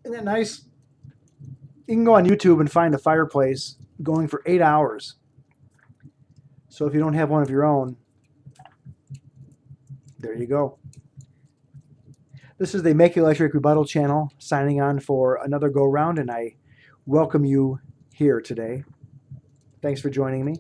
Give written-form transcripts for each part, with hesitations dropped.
Isn't that nice? You can go on YouTube and find a fireplace going for 8 hours. So if you don't have one of your own, there you go. This is the MaKaElectric Rebuttal channel signing on for another go-round, and I welcome you here today. Thanks for joining me.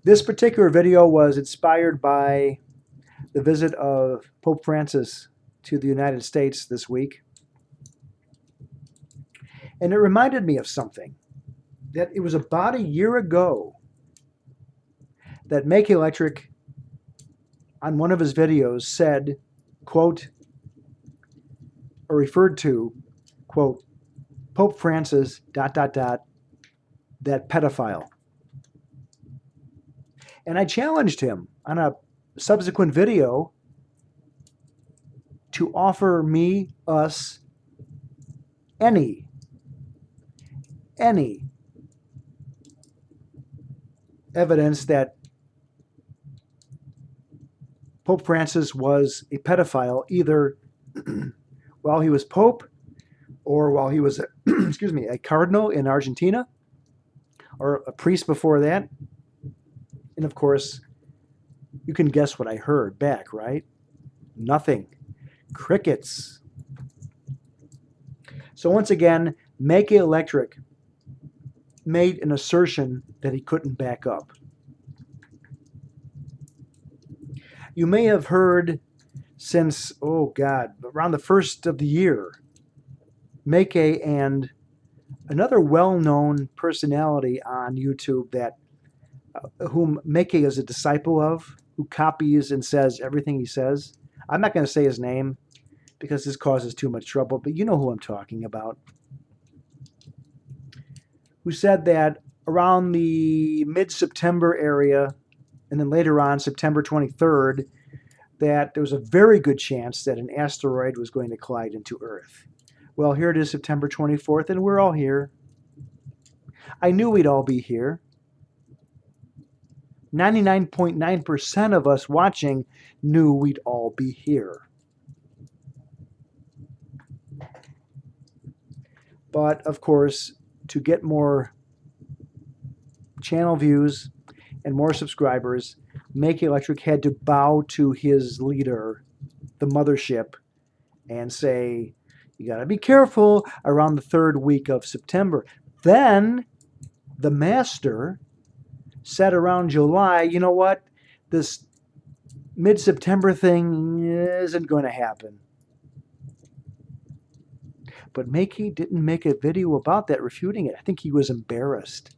This particular video was inspired by the visit of Pope Francis to the United States this week. And it reminded me of something, that it was about a year ago that MaKaElectric, on one of his videos, said, quote, or referred to, quote, Pope Francis, ... that pedophile. And I challenged him on a subsequent video to offer me, us, any evidence that Pope Francis was a pedophile, either while he was Pope or while he was, excuse me, a cardinal in Argentina, or a priest before that. And of course, you can guess what I heard back, right? Nothing. Crickets. So once again, MaKaElectric made an assertion that he couldn't back up. You may have heard since, oh God, around the first of the year, MaKa and another well-known personality on YouTube that whom MaKa is a disciple of, who copies and says everything he says. I'm not going to say his name because this causes too much trouble, but you know who I'm talking about. Who said that around the mid-September area, and then later on, September 23rd, that there was a very good chance that an asteroid was going to collide into Earth. Well, here it is, September 24th, and we're all here. I knew we'd all be here. 99.9% of us watching knew we'd all be here. But, of course, to get more channel views and more subscribers, MaKaElectric had to bow to his leader, the mothership, and say, you got to be careful around the third week of September. Then the master said around July, you know what, this mid-September thing isn't going to happen. But MaKa didn't make a video about that, refuting it. I think he was embarrassed.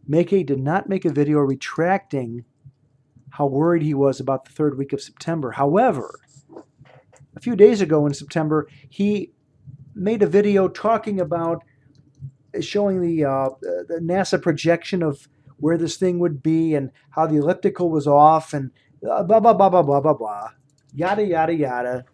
MaKa did not make a video retracting how worried he was about the third week of September. However, a few days ago in September, he made a video talking about showing the NASA projection of where this thing would be and how the elliptical was off and blah, blah, blah, blah, blah, blah, blah, yada, yada, yada.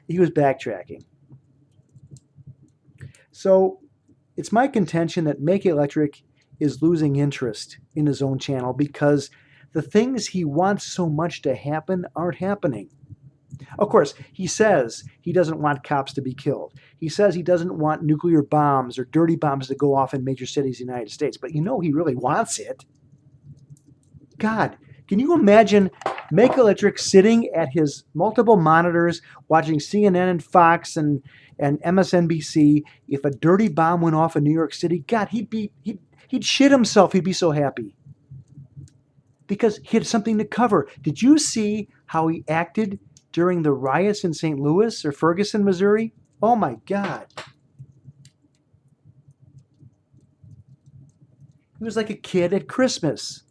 He was backtracking. So it's my contention that MaKaElectric is losing interest in his own channel because the things he wants so much to happen aren't happening. Of course, he says he doesn't want cops to be killed. He says he doesn't want nuclear bombs or dirty bombs to go off in major cities in the United States. But you know he really wants it. God, can you imagine MaKaElectric sitting at his multiple monitors watching CNN and Fox and MSNBC? If a dirty bomb went off in New York City, God, he'd shit himself. He'd be so happy. Because he had something to cover. Did you see how he acted during the riots in St. Louis or Ferguson, Missouri? Oh my God. He was like a kid at Christmas.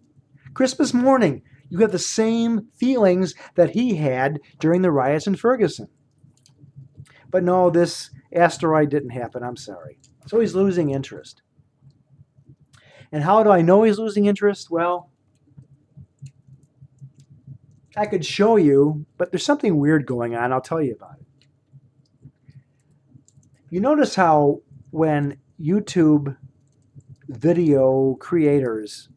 Christmas morning, you have the same feelings that he had during the riots in Ferguson. But no, this asteroid didn't happen. I'm sorry. So he's losing interest. And how do I know he's losing interest? Well, I could show you, but there's something weird going on. I'll tell you about it. You notice how when YouTube video creators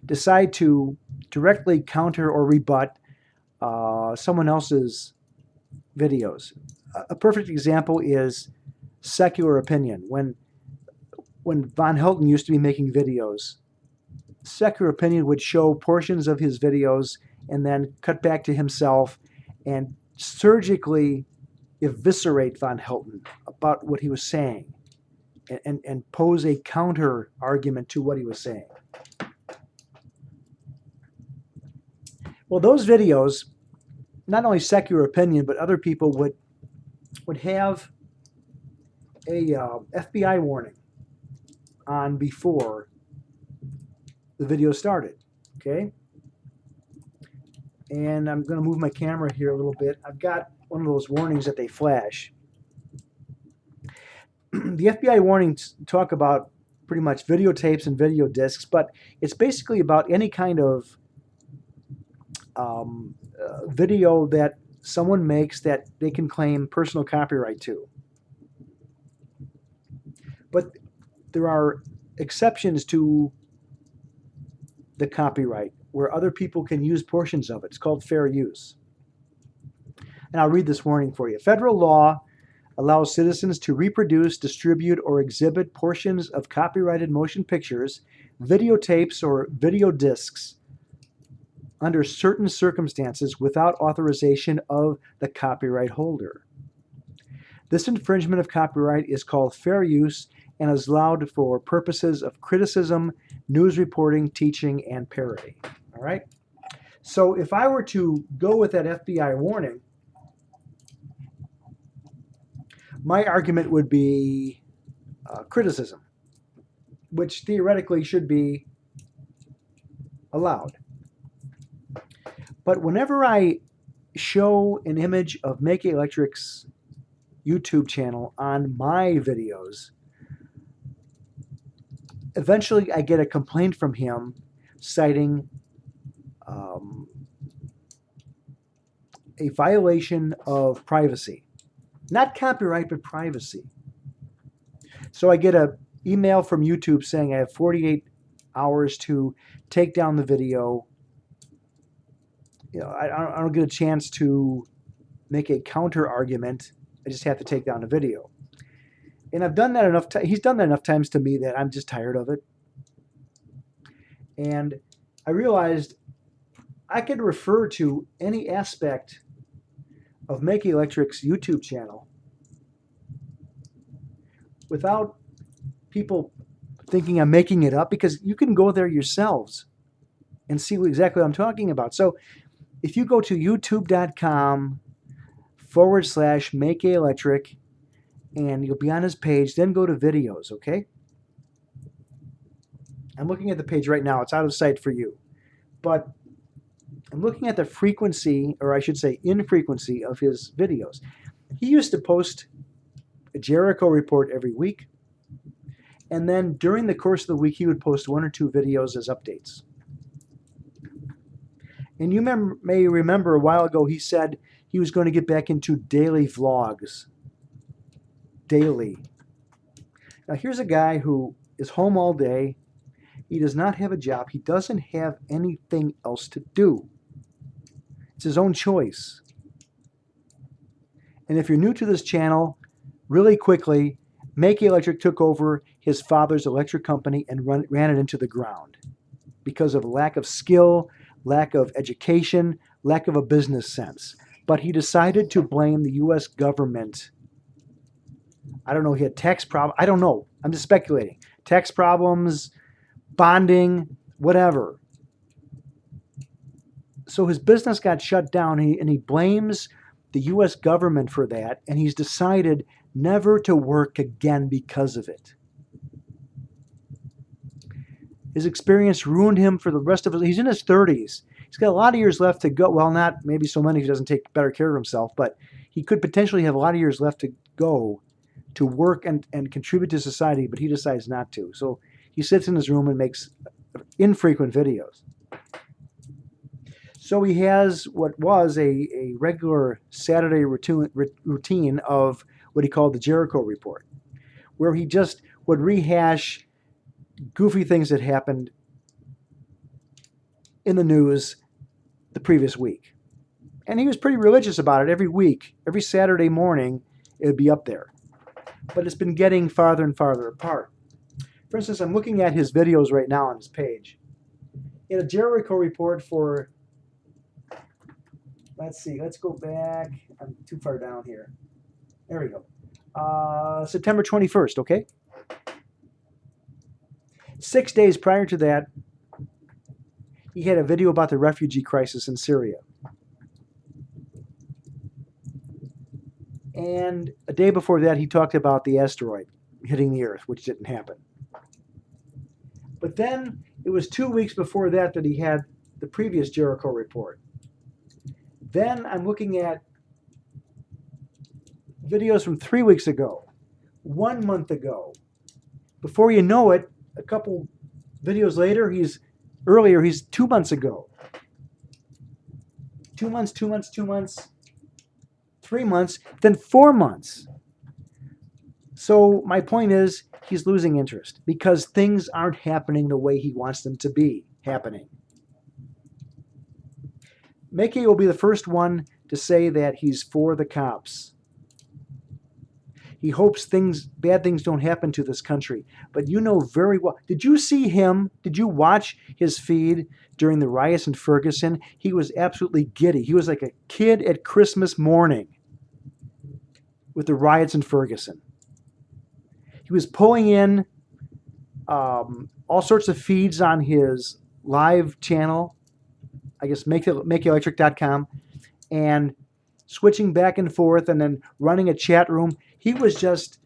decide to directly counter or rebut someone else's videos. A perfect example is Secular Opinion. When Von Helton used to be making videos, Secular Opinion would show portions of his videos and then cut back to himself and surgically eviscerate Von Helton about what he was saying and pose a counter argument to what he was saying. Well, those videos, not only Secular Opinion, but other people would have a FBI warning on before the video started, okay? And I'm going to move my camera here a little bit. I've got one of those warnings that they flash. The FBI warnings talk about pretty much videotapes and video discs, but it's basically about any kind of video that someone makes that they can claim personal copyright to. But there are exceptions to the copyright where other people can use portions of it. It's called fair use. And I'll read this warning for you. Federal law allows citizens to reproduce, distribute, or exhibit portions of copyrighted motion pictures, videotapes, or video discs under certain circumstances without authorization of the copyright holder. This infringement of copyright is called fair use and is allowed for purposes of criticism, news reporting, teaching, and parody. All right? So if I were to go with that FBI warning, my argument would be criticism, which theoretically should be allowed. But whenever I show an image of MaKaElectric's YouTube channel on my videos, eventually I get a complaint from him citing a violation of privacy. Not copyright, but privacy. So I get an email from YouTube saying I have 48 hours to take down the video. You know, I don't get a chance to make a counter argument. I just have to take down the video. And I've done that enough times. He's done that enough times to me that I'm just tired of it. And I realized I could refer to any aspect of MaKaElectric's YouTube channel without people thinking I'm making it up, because you can go there yourselves and see exactly what I'm talking about. So if you go to youtube.com/MaKaElectric and you'll be on his page, then go to videos, okay? I'm looking at the page right now. It's out of sight for you. But I'm looking at the frequency, or I should say infrequency, of his videos. He used to post a Jericho report every week, and then during the course of the week he would post 1 or 2 videos as updates. And you may remember a while ago he said he was going to get back into daily vlogs. Daily. Now here's a guy who is home all day. He does not have a job. He doesn't have anything else to do. It's his own choice. And if you're new to this channel, really quickly, MaKaElectric took over his father's electric company and ran it into the ground because of lack of skill, lack of education, lack of a business sense. But he decided to blame the U.S. government. I don't know, he had tax problems. I don't know. I'm just speculating. Tax problems, bonding, whatever. So his business got shut down, and he blames the U.S. government for that, and he's decided never to work again because of it. His experience ruined him for the rest of his... He's in his 30s. He's got a lot of years left to go. Well, not maybe so many if he doesn't take better care of himself, but he could potentially have a lot of years left to go to work and contribute to society, but he decides not to. So he sits in his room and makes infrequent videos. So he has what was a regular Saturday routine of what he called the Jericho Report, where he just would rehash goofy things that happened in the news the previous week. And he was pretty religious about it. Every week, every Saturday morning, it would be up there. But it's been getting farther and farther apart. For instance, I'm looking at his videos right now on his page. In a Jericho report for, let's see, let's go back. I'm too far down here. There we go. September 21st, okay? 6 days prior to that, he had a video about the refugee crisis in Syria. And a day before that, he talked about the asteroid hitting the Earth, which didn't happen. But then it was 2 weeks before that that he had the previous Jericho report. Then I'm looking at videos from 3 weeks ago, 1 month ago. Before you know it, a couple videos later, he's 2 months ago. 2 months, 2 months, 2 months, 3 months, then 4 months. So my point is, he's losing interest because things aren't happening the way he wants them to be happening. MaKa will be the first one to say that he's for the cops. He hopes bad things don't happen to this country. But you know very well. Did you see him? Did you watch his feed during the riots in Ferguson? He was absolutely giddy. He was like a kid at Christmas morning with the riots in Ferguson. He was pulling in all sorts of feeds on his live channel, I guess MaKaElectric.com, and switching back and forth and then running a chat room. He was just,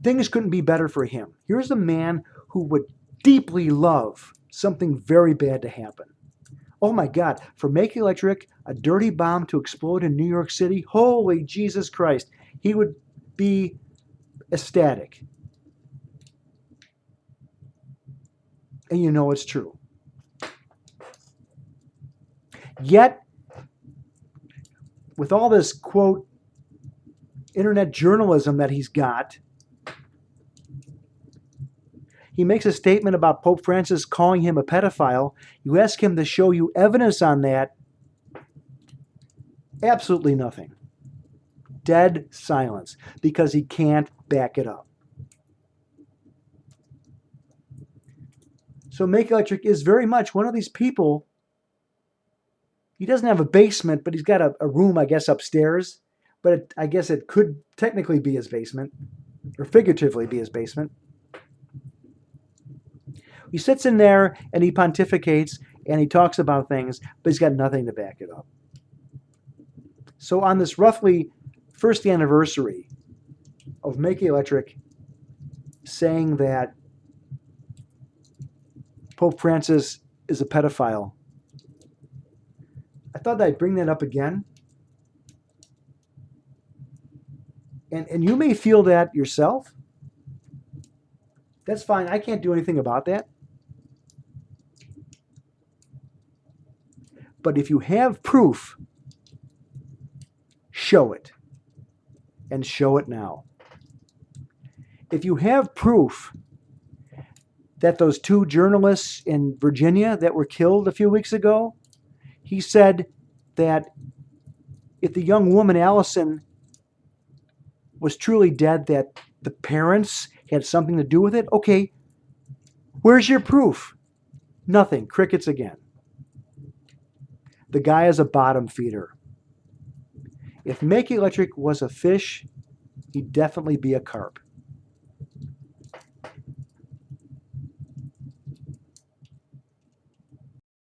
things couldn't be better for him. Here's a man who would deeply love something very bad to happen. Oh my God, for MaKaElectric, a dirty bomb to explode in New York City, holy Jesus Christ, he would be ecstatic. And you know it's true. Yet, with all this, quote, internet journalism that he's got, he makes a statement about Pope Francis calling him a pedophile. You ask him to show you evidence on that. Absolutely nothing. Dead silence, because he can't back it up. So MaKaElectric is very much one of these people. He doesn't have a basement, but he's got a room, I guess, upstairs. But I guess it could technically be his basement, or figuratively be his basement. He sits in there and he pontificates and he talks about things, but he's got nothing to back it up. So on this roughly first anniversary of MaKaElectric saying that Pope Francis is a pedophile, I thought I'd bring that up again. And you may feel that yourself. That's fine. I can't do anything about that. But if you have proof, show it. And show it now. If you have proof that those 2 journalists in Virginia that were killed a few weeks ago, he said that if the young woman, Allison, was truly dead, that the parents had something to do with it. Okay, where's your proof? Nothing. Crickets again. The guy is a bottom feeder. If MaKaElectric was a fish, he'd definitely be a carp.